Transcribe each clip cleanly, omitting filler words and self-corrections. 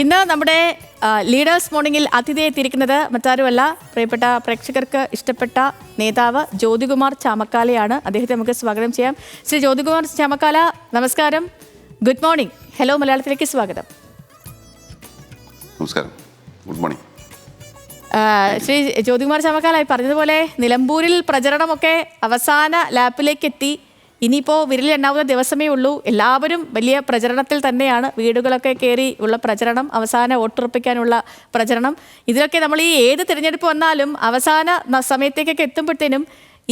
ഇന്ന് നമ്മുടെ ലീഡേഴ്സ് മോർണിംഗിൽ അതിഥിയെ എത്തിയിരിക്കുന്നത് മറ്റാരുമല്ല, പ്രിയപ്പെട്ട പ്രേക്ഷകർക്ക് ഇഷ്ടപ്പെട്ട നേതാവ് ജ്യോതികുമാർ ചാമക്കാലയാണ്. അദ്ദേഹത്തെ നമുക്ക് സ്വാഗതം ചെയ്യാം. ശ്രീ ജ്യോതികുമാർ ചാമക്കാല, നമസ്കാരം. Good morning. ഹലോ മലയാളത്തിലേക്ക് സ്വാഗതം. നമസ്കാരം. Good morning. ശ്രീ ജ്യോതികുമാർ ചാമക്കാല, പറഞ്ഞതുപോലെ നിലമ്പൂരിൽ പ്രചരണമൊക്കെ അവസാന ലാപ്പിലേക്ക് എത്തി. ഇനിയിപ്പോൾ വിരലിലെണ്ണാവുന്ന ദിവസമേ ഉള്ളൂ. എല്ലാവരും വലിയ പ്രചരണത്തിൽ തന്നെയാണ്. വീടുകളൊക്കെ കയറി ഉള്ള പ്രചരണം, അവസാന വോട്ടുറപ്പിക്കാനുള്ള പ്രചരണം. ഇതിലൊക്കെ നമ്മൾ ഈ ഏത് തിരഞ്ഞെടുപ്പ് വന്നാലും അവസാന സമയത്തേക്കൊക്കെ എത്തുമ്പോഴത്തേനും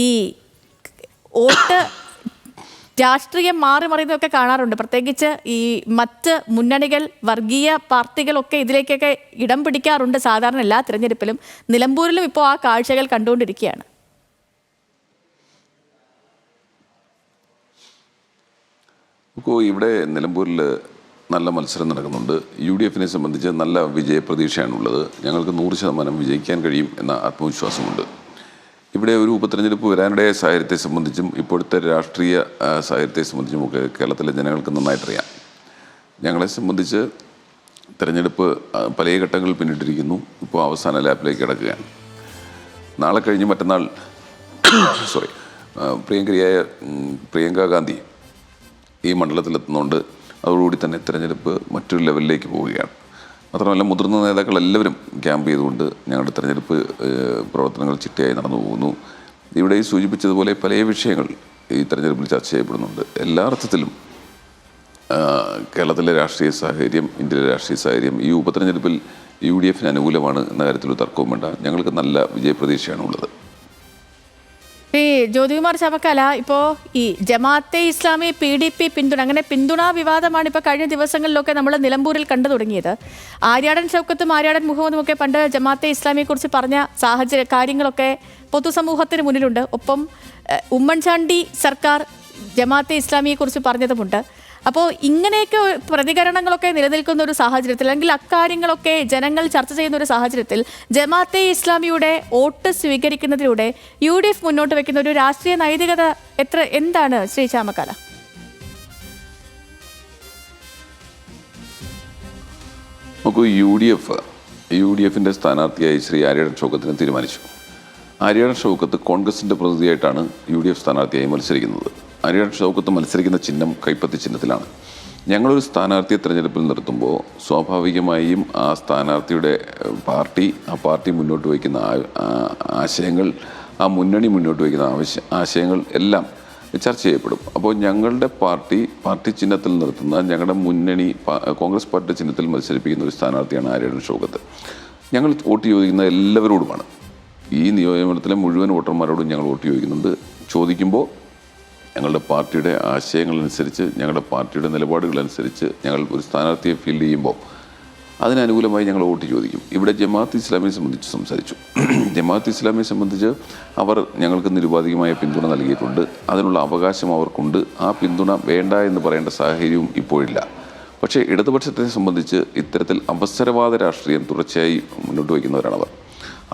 ഈ വോട്ട് രാഷ്ട്രീയം മാറി മറിയുന്നതൊക്കെ കാണാറുണ്ട്. പ്രത്യേകിച്ച് ഈ മറ്റ് മുന്നണികൾ, വർഗീയ പാർട്ടികളൊക്കെ ഇതിലേക്കൊക്കെ ഇടം പിടിക്കാറുണ്ട് സാധാരണ എല്ലാ തിരഞ്ഞെടുപ്പിലും. നിലമ്പൂരിലും ഇപ്പോൾ ആ കാഴ്ചകൾ കണ്ടുകൊണ്ടിരിക്കുകയാണ്. ഇവിടെ നിലമ്പൂരിൽ നല്ല മത്സരം നടക്കുന്നുണ്ട്. UDF സംബന്ധിച്ച് നല്ല വിജയപ്രതീക്ഷയാണുള്ളത്. ഞങ്ങൾക്ക് 100% വിജയിക്കാൻ കഴിയും എന്ന ആത്മവിശ്വാസമുണ്ട്. ഇവിടെ ഒരു ഉപതെരഞ്ഞെടുപ്പ് വരാനിടയ സാഹചര്യത്തെ സംബന്ധിച്ചും ഇപ്പോഴത്തെ രാഷ്ട്രീയ സാഹചര്യത്തെ സംബന്ധിച്ചും ഒക്കെ കേരളത്തിലെ ജനങ്ങൾക്ക് നന്നായിട്ടറിയാം. ഞങ്ങളെ സംബന്ധിച്ച് തെരഞ്ഞെടുപ്പ് പല ഘട്ടങ്ങളിൽ പിന്നിട്ടിരിക്കുന്നു. ഇപ്പോൾ അവസാന ലാപ്പിലേക്ക് കിടക്കുകയാണ്. നാളെ കഴിഞ്ഞ് മറ്റന്നാൾ പ്രിയങ്ക ഗാന്ധി ഈ മണ്ഡലത്തിലെത്തുന്നുണ്ട്. അതോടുകൂടി തന്നെ തെരഞ്ഞെടുപ്പ് മറ്റൊരു ലെവലിലേക്ക് പോവുകയാണ്. മാത്രമല്ല, മുതിർന്ന നേതാക്കൾ എല്ലാവരും ക്യാമ്പ് ചെയ്തുകൊണ്ട് ഞങ്ങളുടെ തെരഞ്ഞെടുപ്പ് പ്രവർത്തനങ്ങൾ ചിട്ടയായി നടന്നു പോകുന്നു. ഇവിടെ ഈ സൂചിപ്പിച്ചതുപോലെ പല വിഷയങ്ങൾ ഈ തെരഞ്ഞെടുപ്പിൽ ചർച്ച ചെയ്യപ്പെടുന്നുണ്ട്. എല്ലാ അർത്ഥത്തിലും കേരളത്തിലെ രാഷ്ട്രീയ സാഹചര്യം, ഇന്ത്യയിലെ രാഷ്ട്രീയ സാഹചര്യം ഈ ഉപതെരഞ്ഞെടുപ്പിൽ UDF അനുകൂലമാണ് എന്ന കാര്യത്തിൽ ഒരു തർക്കവും വേണ്ട. ഞങ്ങൾക്ക് നല്ല വിജയപ്രതീക്ഷയാണ് ഉള്ളത്. ജ്യോതികുമാർ ചാമക്കാല, ഇപ്പോൾ ഈ ജമാഅത്തെ ഇസ്ലാമി PDP പിന്തുണ, അങ്ങനെ പിന്തുണാ വിവാദമാണ് ഇപ്പോൾ കഴിഞ്ഞ ദിവസങ്ങളിലൊക്കെ നമ്മൾ നിലമ്പൂരിൽ കണ്ടു തുടങ്ങിയത്. ആര്യാടൻ ഷൗക്കത്തും ആര്യാടൻ മുഹമ്മദും ഒക്കെ പണ്ട് ജമാഅത്തെ ഇസ്ലാമിയെക്കുറിച്ച് പറഞ്ഞ കാര്യങ്ങളൊക്കെ പൊതുസമൂഹത്തിന് മുന്നിലുണ്ട്. ഒപ്പം ഉമ്മൻചാണ്ടി സർക്കാർ ജമാഅത്തെ ഇസ്ലാമിയെക്കുറിച്ച് പറഞ്ഞതുമുണ്ട്. അപ്പോൾ ഇങ്ങനെയൊക്കെ പ്രതികരണങ്ങളൊക്കെ നിലനിൽക്കുന്ന ഒരു സാഹചര്യത്തിൽ, അല്ലെങ്കിൽ അക്കാര്യങ്ങളൊക്കെ ജനങ്ങൾ ചർച്ച ചെയ്യുന്ന ഒരു സാഹചര്യത്തിൽ ജമാഅത്തെ ഇസ്ലാമിയുടെ വോട്ട് സ്വീകരിക്കുന്നതിലൂടെ UDF മുന്നോട്ട് വെക്കുന്ന ഒരു രാഷ്ട്രീയ നൈതികത എന്താണ് ശ്രീ ചാമക്കാല? നമുക്ക് UDF സ്ഥാനാർത്ഥിയായി ശ്രീ ആര്യാടൻ ഷൗക്കത്തിനെ തീരുമാനിച്ചു. ആര്യാടൻ ഷൗക്കത്ത് കോൺഗ്രസിൻ്റെ പ്രതിനിധിയായിട്ടാണ് UDF സ്ഥാനാർത്ഥിയായി മത്സരിക്കുന്നത്. ആര്യാടൻ ഷൗക്കത്ത് മത്സരിക്കുന്ന ചിഹ്നം കൈപ്പത്തി ചിഹ്നത്തിലാണ്. ഞങ്ങളൊരു സ്ഥാനാർത്ഥിയെ തിരഞ്ഞെടുപ്പിൽ നിർത്തുമ്പോൾ സ്വാഭാവികമായും ആ സ്ഥാനാർത്ഥിയുടെ പാർട്ടി മുന്നോട്ട് വയ്ക്കുന്ന ആശയങ്ങൾ, ആ മുന്നണി മുന്നോട്ട് വയ്ക്കുന്ന ആശയങ്ങൾ എല്ലാം ചർച്ച ചെയ്യപ്പെടും. അപ്പോൾ ഞങ്ങളുടെ പാർട്ടി ചിഹ്നത്തിൽ നിർത്തുന്ന ഞങ്ങളുടെ മുന്നണി കോൺഗ്രസ് പാർട്ടി ചിഹ്നത്തിൽ മത്സരിപ്പിക്കുന്ന ഒരു സ്ഥാനാർത്ഥിയാണ് ആര്യാടൻ ഷൗക്കത്ത്. ഞങ്ങൾ വോട്ട് ചോദിക്കുന്ന എല്ലാവരോടുമാണ്. ഈ നിയോജകമണ്ഡലത്തിലെ മുഴുവൻ വോട്ടർമാരോടും ഞങ്ങൾ വോട്ട് ചോദിക്കുന്നുണ്ട്. ചോദിക്കുമ്പോൾ ഞങ്ങളുടെ പാർട്ടിയുടെ ആശയങ്ങളനുസരിച്ച്, ഞങ്ങളുടെ പാർട്ടിയുടെ നിലപാടുകളനുസരിച്ച് ഞങ്ങൾ ഒരു സ്ഥാനാർത്ഥിയെ ഫീൽഡ് ചെയ്യുമ്പോൾ അതിനനുകൂലമായി ഞങ്ങൾ വോട്ട് ചോദിക്കും. ഇവിടെ ജമാഅത്ത് ഇസ്ലാമിയെ സംബന്ധിച്ച് സംസാരിച്ചു. ജമാഅത്ത് ഇസ്ലാമിയെ സംബന്ധിച്ച് അവർ ഞങ്ങൾക്ക് നിരുപാധികമായ പിന്തുണ നൽകിയിട്ടുണ്ട്. അതിനുള്ള അവകാശം അവർക്കുണ്ട്. ആ പിന്തുണ വേണ്ട എന്ന് പറയേണ്ട സാഹചര്യവും ഇപ്പോഴില്ല. പക്ഷേ ഇടതുപക്ഷത്തെ സംബന്ധിച്ച് ഇത്തരത്തിൽ അവസരവാദ രാഷ്ട്രീയം തുടർച്ചയായി മുന്നോട്ട് വയ്ക്കുന്നവരാണവർ.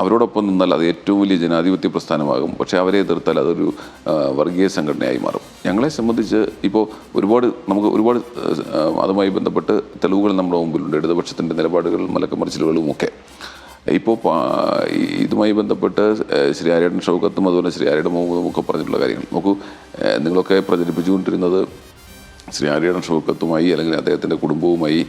അവരോടൊപ്പം നിന്നാൽ അത് ഏറ്റവും വലിയ ജനാധിപത്യ പ്രസ്ഥാനമാകും. പക്ഷേ അവരെ എതിർത്താൽ അതൊരു വർഗീയ സംഘടനയായി മാറും. ഞങ്ങളെ സംബന്ധിച്ച് ഇപ്പോൾ നമുക്ക് ഒരുപാട് അതുമായി ബന്ധപ്പെട്ട് തെളിവുകൾ നമ്മുടെ മുമ്പിലുണ്ട്. ഇടതുപക്ഷത്തിൻ്റെ നിലപാടുകളും മലക്കമറിച്ചിലുകളും ഒക്കെ. ഇപ്പോൾ ഇതുമായി ബന്ധപ്പെട്ട് ശ്രീ ആര്യാടൻ ഷൗക്കത്തും അതുപോലെ ശ്രീ ആര്യാടൻ മുഹമ്മദും ഒക്കെ പറഞ്ഞിട്ടുള്ള കാര്യങ്ങൾ നോക്കൂ. നിങ്ങളൊക്കെ പ്രചരിപ്പിച്ചുകൊണ്ടിരുന്നത് ശ്രീ ആര്യാടൻ ഷൗക്കത്തുമായി അല്ലെങ്കിൽ അദ്ദേഹത്തിൻ്റെ കുടുംബവുമായി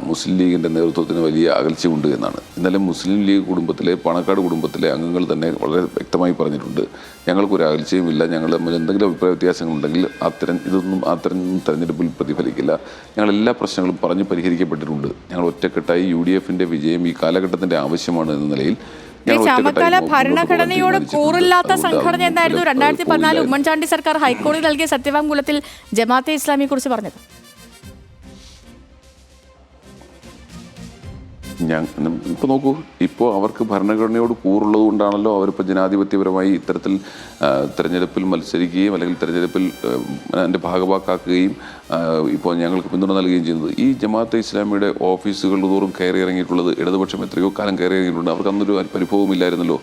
മുസ്ലിം ലീഗിൻ്റെ നേതൃത്വത്തിന് വലിയ അകൽച്ചയുണ്ട് എന്നാണ്. ഇന്നലെ മുസ്ലിം ലീഗ് കുടുംബത്തിലെ പാണക്കാട് കുടുംബത്തിലെ അംഗങ്ങൾ തന്നെ വളരെ വ്യക്തമായി പറഞ്ഞിട്ടുണ്ട്, ഞങ്ങൾക്കൊരു അകൽച്ചയുമില്ല, ഞങ്ങൾ തമ്മിൽ എന്തെങ്കിലും അഭിപ്രായ വ്യത്യാസങ്ങളുണ്ടെങ്കിൽ അത്തരം തെരഞ്ഞെടുപ്പിൽ പ്രതിഫലിക്കില്ല. ഞങ്ങൾ എല്ലാ പ്രശ്നങ്ങളും പറഞ്ഞ് പരിഹരിക്കപ്പെട്ടിട്ടുണ്ട്. ഞങ്ങൾ ഒറ്റക്കെട്ടായി UDF വിജയം ഈ കാലഘട്ടത്തിൻ്റെ ആവശ്യമാണ് എന്ന നിലയിൽ ചാമക്കാല, ഭരണഘടനയോട് കൂറില്ലാത്ത സംഘടന എന്നായിരുന്നു 2014 ഉമ്മൻചാണ്ടി സർക്കാർ ഹൈക്കോടതി നൽകിയ സത്യവാങ്മൂലത്തിൽ ജമാഅത്തെ ഇസ്ലാമിയെ കുറിച്ച് പറഞ്ഞത്. ഇപ്പോൾ നോക്കൂ, ഇപ്പോൾ അവർക്ക് ഭരണഘടനയോട് കൂറുള്ളത് കൊണ്ടാണല്ലോ അവരിപ്പോൾ ജനാധിപത്യപരമായി ഇത്തരത്തിൽ തെരഞ്ഞെടുപ്പിൽ മത്സരിക്കുകയും അല്ലെങ്കിൽ തെരഞ്ഞെടുപ്പിൽ അതിൻ്റെ ഭാഗവാക്കാക്കുകയും ഇപ്പോൾ ഞങ്ങൾക്ക് പിന്തുണ നൽകുകയും ചെയ്യുന്നത്. ഈ ജമാഅത്തെ ഇസ്ലാമിയുടെ ഓഫീസുകൾ തോറും കയറി ഇറങ്ങിയിട്ടുള്ളത് ഇടതുപക്ഷം എത്രയോ കാലം കയറി ഇറങ്ങിയിട്ടുണ്ട്. അവർക്ക് അന്നൊരു പരിഭവമില്ലായിരുന്നല്ലോ.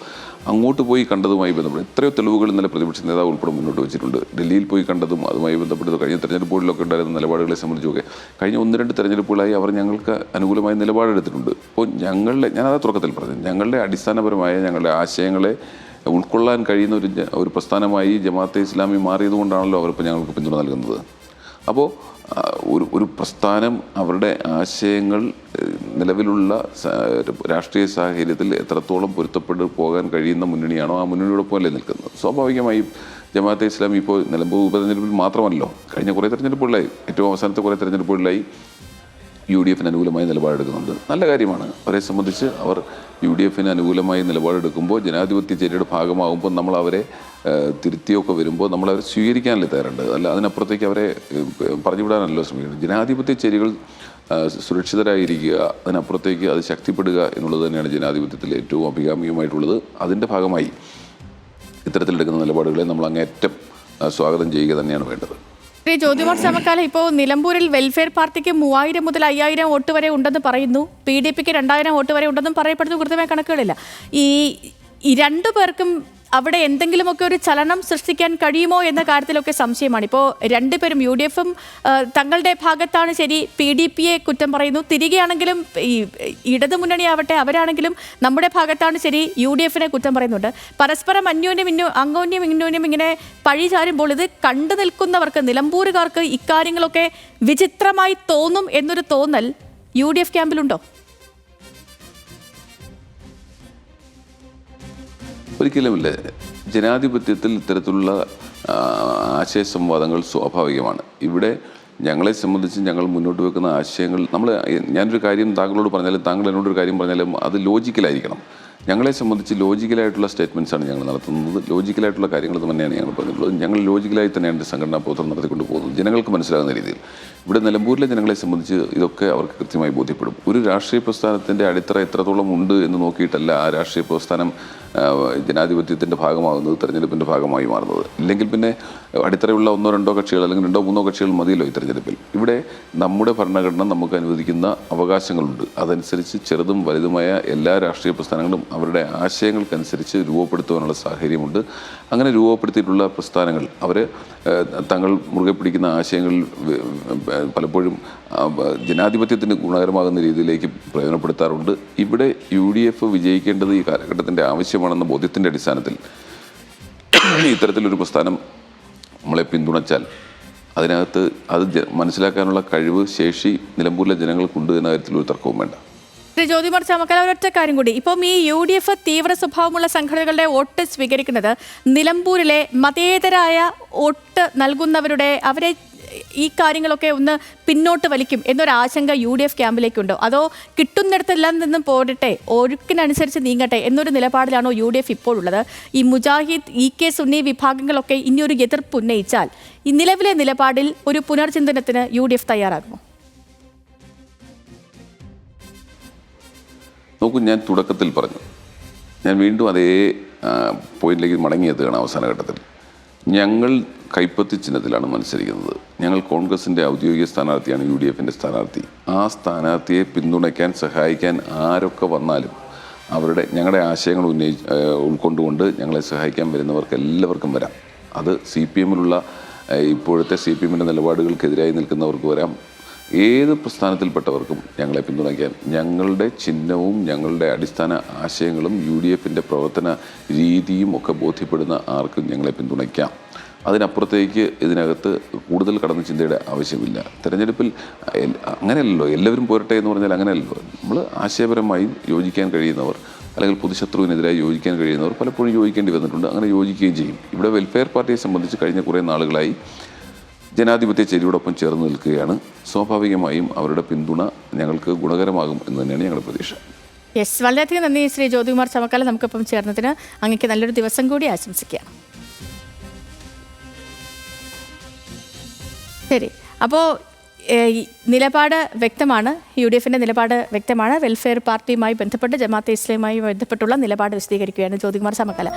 അങ്ങോട്ട് പോയി കണ്ടതുമായി ബന്ധപ്പെട്ട് എത്രയോ തെളിവുകൾ ഇന്നലെ പ്രതിപക്ഷ നേതാവ് ഉൾപ്പെടെ മുന്നോട്ട് വെച്ചിട്ടുണ്ട്. ഡൽഹിയിൽ പോയി കണ്ടതും അതുമായി ബന്ധപ്പെട്ട് കഴിഞ്ഞ തെരഞ്ഞെടുപ്പുകളിലൊക്കെ ഉണ്ടായിരുന്ന നിലപാടുകളെ സംബന്ധിച്ചൊക്കെ കഴിഞ്ഞ 1-2 തെരഞ്ഞെടുപ്പുകളായി അവർ ഞങ്ങൾക്ക് അനുകൂലമായ നിലപാടെടുത്തിട്ടുണ്ട്. അപ്പോൾ ഞാനത് തുടക്കത്തിൽ പറഞ്ഞു, ഞങ്ങളുടെ അടിസ്ഥാനപരമായ ഞങ്ങളുടെ ആശയങ്ങളെ ഉൾക്കൊള്ളാൻ കഴിയുന്ന ഒരു പ്രസ്ഥാനമായി ജമാഅത്തെ ഇസ്ലാമി മാറിയതുകൊണ്ടാണല്ലോ അവരിപ്പോൾ ഞങ്ങൾക്ക് പിന്തുണ നൽകുന്നത്. അപ്പോൾ ഒരു പ്രസ്ഥാനം അവരുടെ ആശയങ്ങൾ നിലവിലുള്ള രാഷ്ട്രീയ സാഹചര്യത്തിൽ എത്രത്തോളം പൊരുത്തപ്പെട്ട് പോകാൻ കഴിയുന്ന മുന്നണിയാണോ ആ മുന്നണിയോടൊപ്പം അല്ലേ നിൽക്കുന്നത്. സ്വാഭാവികമായും ജമാഅത്തെ ഇസ്ലാമി ഇപ്പോൾ നിലമ്പൂർ ഉപതെരഞ്ഞെടുപ്പിൽ മാത്രമല്ലോ, കഴിഞ്ഞ കുറേ തെരഞ്ഞെടുപ്പുകളിലായി, ഏറ്റവും അവസാനത്തെ കുറേ തെരഞ്ഞെടുപ്പുകളിലായി UDF അനുകൂലമായി നിലപാടെടുക്കുന്നുണ്ട്. നല്ല കാര്യമാണ്. അവരെ സംബന്ധിച്ച് അവർ UDF അനുകൂലമായി നിലപാടെടുക്കുമ്പോൾ ജനാധിപത്യ ചേരിയുടെ ഭാഗമാകുമ്പോൾ നമ്മൾ അവരെ തിരുത്തിയൊക്കെ വരുമ്പോൾ നമ്മളവരെ സ്വീകരിക്കാനല്ലേ തയ്യാറുണ്ട്. അല്ല അതിനപ്പുറത്തേക്ക് അവരെ പറഞ്ഞുവിടാനല്ലോ ശ്രമിക്കുന്നത്. ജനാധിപത്യ ചേരികൾ സുരക്ഷിതരായിരിക്കുക, അതിനപ്പുറത്തേക്ക് അത് ശക്തിപ്പെടുക എന്നുള്ളത് തന്നെയാണ് ജനാധിപത്യത്തിൽ ഏറ്റവും അഭികാമ്യമായിട്ടുള്ളത്. അതിൻ്റെ ഭാഗമായി ഇത്തരത്തിലെടുക്കുന്ന നിലപാടുകളെ നമ്മൾ അങ്ങേയറ്റം സ്വാഗതം ചെയ്യുക തന്നെയാണ് വേണ്ടത്. ശ്രീ ജ്യോതികുമാർ ചാമക്കാല, ഇപ്പോൾ നിലമ്പൂരിൽ വെൽഫെയർ പാർട്ടിക്ക് 3000 മുതൽ 5000 വോട്ട് വരെ ഉണ്ടെന്ന് പറയുന്നു. PDPക്ക് 2000 വോട്ട് വരെ ഉണ്ടെന്നും പറയപ്പെടുന്നു. കൃത്യമായ കണക്കുകളില്ല. ഈ രണ്ടു പേർക്കും അവിടെ എന്തെങ്കിലുമൊക്കെ ഒരു ചലനം സൃഷ്ടിക്കാൻ കഴിയുമോ എന്ന കാര്യത്തിലൊക്കെ സംശയമാണ്. ഇപ്പോൾ രണ്ടുപേരും UDFും തങ്ങളുടെ ഭാഗത്താണ് ശരി, PDPയെ കുറ്റം പറയുന്നു. തിരികെയാണെങ്കിലും ഈ ഇടതു മുന്നണിയാവട്ടെ അവരാണെങ്കിലും നമ്മുടെ ഭാഗത്താണ് ശരി, UDFിനെ കുറ്റം പറയുന്നുണ്ട്. പരസ്പരം അന്യോന്യം ഇങ്ങനെ പഴി ചാരുമ്പോൾ ഇത് കണ്ടു നിൽക്കുന്നവർക്ക്, നിലമ്പൂരുകാർക്ക് ഇക്കാര്യങ്ങളൊക്കെ വിചിത്രമായി തോന്നും എന്നൊരു തോന്നൽ UDF ക്യാമ്പിലുണ്ടോ? ഒരിക്കലുമില്ല. ജനാധിപത്യത്തിൽ ഇത്തരത്തിലുള്ള ആശയ സംവാദങ്ങൾ സ്വാഭാവികമാണ്. ഇവിടെ ഞങ്ങളെ സംബന്ധിച്ച് ഞങ്ങൾ മുന്നോട്ട് വെക്കുന്ന ആശയങ്ങൾ ഞാനൊരു കാര്യം താങ്കളോട് പറഞ്ഞാലും താങ്കൾ എന്നോടൊരു കാര്യം പറഞ്ഞാലും അത് ലോജിക്കലായിരിക്കണം. ഞങ്ങളെ സംബന്ധിച്ച് ലോജിക്കലായിട്ടുള്ള സ്റ്റേറ്റ്മെൻറ്റ്സാണ് ഞങ്ങൾ നടത്തുന്നത്. ലോജിക്കലായിട്ടുള്ള കാര്യങ്ങൾ തന്നെയാണ് ഞങ്ങൾ പറഞ്ഞിട്ടുള്ളത്. ഞങ്ങൾ ലോജിക്കലായി തന്നെയാണ് സംഘടനാ പ്രവർത്തനം നടത്തിക്കൊണ്ട് പോകുന്നത്, ജനങ്ങൾക്ക് മനസ്സിലാകുന്ന രീതിയിൽ. ഇവിടെ നിലമ്പൂരിലെ ജനങ്ങളെ സംബന്ധിച്ച് ഇതൊക്കെ അവർക്ക് കൃത്യമായി ബോധ്യപ്പെടും. ഒരു രാഷ്ട്രീയ പ്രസ്ഥാനത്തിൻ്റെ അടിത്തറ എത്രത്തോളം ഉണ്ട് എന്ന് നോക്കിയിട്ടല്ല ആ രാഷ്ട്രീയ പ്രസ്ഥാനം ജനാധിപത്യത്തിൻ്റെ ഭാഗമാകുന്നത്, തെരഞ്ഞെടുപ്പിൻ്റെ ഭാഗമായി മാറുന്നത്. ഇല്ലെങ്കിൽ പിന്നെ അടിത്തറയുള്ള 1-2 കക്ഷികൾ അല്ലെങ്കിൽ 2-3 കക്ഷികൾ മതിയല്ലോ ഈ തെരഞ്ഞെടുപ്പിൽ. ഇവിടെ നമ്മുടെ ഭരണഘടന നമുക്ക് അനുവദിക്കുന്ന അവകാശങ്ങളുണ്ട്. അതനുസരിച്ച് ചെറുതും വലുതുമായ എല്ലാ രാഷ്ട്രീയ പ്രസ്ഥാനങ്ങളും അവരുടെ ആശയങ്ങൾക്കനുസരിച്ച് രൂപപ്പെടുത്തുവാനുള്ള സാഹചര്യമുണ്ട്. അങ്ങനെ രൂപപ്പെടുത്തിയിട്ടുള്ള പ്രസ്ഥാനങ്ങൾ അവർ തങ്ങൾ മുറുകെ പിടിക്കുന്ന ആശയങ്ങൾ പലപ്പോഴും ജനാധിപത്യത്തിന് ഗുണകരമാകുന്ന രീതിയിലേക്ക് പ്രയോജനപ്പെടുത്താറുണ്ട്. ഇവിടെ UDF വിജയിക്കേണ്ടത് ഈ കാലഘട്ടത്തിൻ്റെ ആവശ്യമാണെന്ന ബോധ്യത്തിൻ്റെ അടിസ്ഥാനത്തിൽ ഇത്തരത്തിലൊരു പ്രസ്ഥാനം നമ്മളെ പിന്തുണച്ചാൽ അതിനകത്ത് അത് മനസ്സിലാക്കാനുള്ള കഴിവ്, ശേഷി നിലമ്പൂരിലെ ജനങ്ങൾക്കുണ്ട് എന്ന കാര്യത്തിൽ ഒരു തർക്കവും വേണ്ട. ശ്രീ ജ്യോതികുമാർ ചാമക്കാല, ഒരൊറ്റ കാര്യം കൂടി. ഇപ്പം ഈ UDF തീവ്ര സ്വഭാവമുള്ള സംഘടനകളുടെ വോട്ട് സ്വീകരിക്കുന്നത് നിലമ്പൂരിലെ മതേതരായ വോട്ട് നൽകുന്നവരുടെ അവരെ ഈ കാര്യങ്ങളൊക്കെ ഒന്ന് പിന്നോട്ട് വലിക്കും എന്നൊരാശങ്ക UDF ക്യാമ്പിലേക്കുണ്ടോ? അതോ കിട്ടുന്നിടത്തെല്ലാം നിന്നും പോരട്ടെ, ഒഴുക്കിനനുസരിച്ച് നീങ്ങട്ടെ എന്നൊരു നിലപാടിലാണോ UDF ഇപ്പോഴുള്ളത്? ഈ മുജാഹിദ്, EK സുന്നി വിഭാഗങ്ങളൊക്കെ ഇനിയൊരു എതിർപ്പ് ഉന്നയിച്ചാൽ ഈ നിലവിലെ നിലപാടിൽ ഒരു പുനർചിന്തനത്തിന് UDF തയ്യാറാകുമോ? നോക്കൂ, ഞാൻ തുടക്കത്തിൽ പറഞ്ഞു, ഞാൻ വീണ്ടും അതേ പോയിന്റിലേക്ക് മടങ്ങിയെത്തുകയാണ്. അവസാന ഘട്ടത്തിൽ ഞങ്ങൾ കൈപ്പത്തി ചിഹ്നത്തിലാണ് മത്സരിക്കുന്നത്. ഞങ്ങൾ കോൺഗ്രസിൻ്റെ ഔദ്യോഗിക സ്ഥാനാർത്ഥിയാണ് UDFിൻ്റെ സ്ഥാനാർത്ഥി. ആ സ്ഥാനാർത്ഥിയെ പിന്തുണയ്ക്കാൻ സഹായിക്കാൻ ആരൊക്കെ വന്നാലും ഞങ്ങളുടെ ആശയങ്ങൾ ഉൾക്കൊണ്ടുകൊണ്ട് ഞങ്ങളെ സഹായിക്കാൻ വരുന്നവർക്ക് എല്ലാവർക്കും വരാം. അത് CPMലുള്ള ഇപ്പോഴത്തെ CPMൻ്റെ നിലപാടുകൾക്കെതിരായി നിൽക്കുന്നവർക്ക് വരാം. ഏത് പ്രസ്ഥാനത്തിൽപ്പെട്ടവർക്കും ഞങ്ങളെ പിന്തുണയ്ക്കാൻ ഞങ്ങളുടെ ചിഹ്നവും ഞങ്ങളുടെ അടിസ്ഥാന ആശയങ്ങളും UDFിൻ്റെ പ്രവർത്തന രീതിയും ഒക്കെ ബോധ്യപ്പെടുന്ന ആർക്കും ഞങ്ങളെ പിന്തുണയ്ക്കാം. അതിനപ്പുറത്തേക്ക് ഇതിനകത്ത് കൂടുതൽ കടന്ന ചിന്തയുടെ ആവശ്യമില്ല. തെരഞ്ഞെടുപ്പിൽ അങ്ങനെയല്ലല്ലോ, എല്ലാവരും പോരട്ടെ എന്ന് പറഞ്ഞാൽ അങ്ങനെയല്ലല്ലോ. നമ്മൾ ആശയപരമായി യോജിക്കാൻ കഴിയുന്നവർ അല്ലെങ്കിൽ പൊതുശത്രുവിനെതിരായി യോജിക്കാൻ കഴിയുന്നവർ പലപ്പോഴും യോജിക്കേണ്ടി വന്നിട്ടുണ്ട്. അങ്ങനെ യോജിക്കുകയും ചെയ്യും. ഇവിടെ വെൽഫെയർ പാർട്ടിയെ സംബന്ധിച്ച് കഴിഞ്ഞ കുറേ നാളുകളായി ജനാധിപത്യ ചേരിയോടൊപ്പം ചേർന്ന് നിൽക്കുകയാണ്. സ്വാഭാവികമായും അവരുടെ പിന്തുണ ഞങ്ങൾക്ക് ഗുണകരമാകും എന്ന് തന്നെയാണ് ഞങ്ങളുടെ പ്രതീക്ഷ. യെസ്, വളരെയധികം നന്ദി ശ്രീ ജ്യോതികുമാർ ചാമക്കാല. നമുക്കിപ്പം ചേർന്നതിന് അങ്ങേക്ക് നല്ലൊരു ദിവസം കൂടി ആശംസിക്കാം. ശരി, അപ്പോൾ ഈ നിലപാട് വ്യക്തമാണ്, UDF നിലപാട് വ്യക്തമാണ്. വെൽഫെയർ പാർട്ടിയുമായി ബന്ധപ്പെട്ട് ജമാഅത്തെ ഇസ്ലാമിയുമായി ബന്ധപ്പെട്ടുള്ള നിലപാട് വിശദീകരിക്കുകയാണ് ജ്യോതികുമാർ ചാമക്കാല.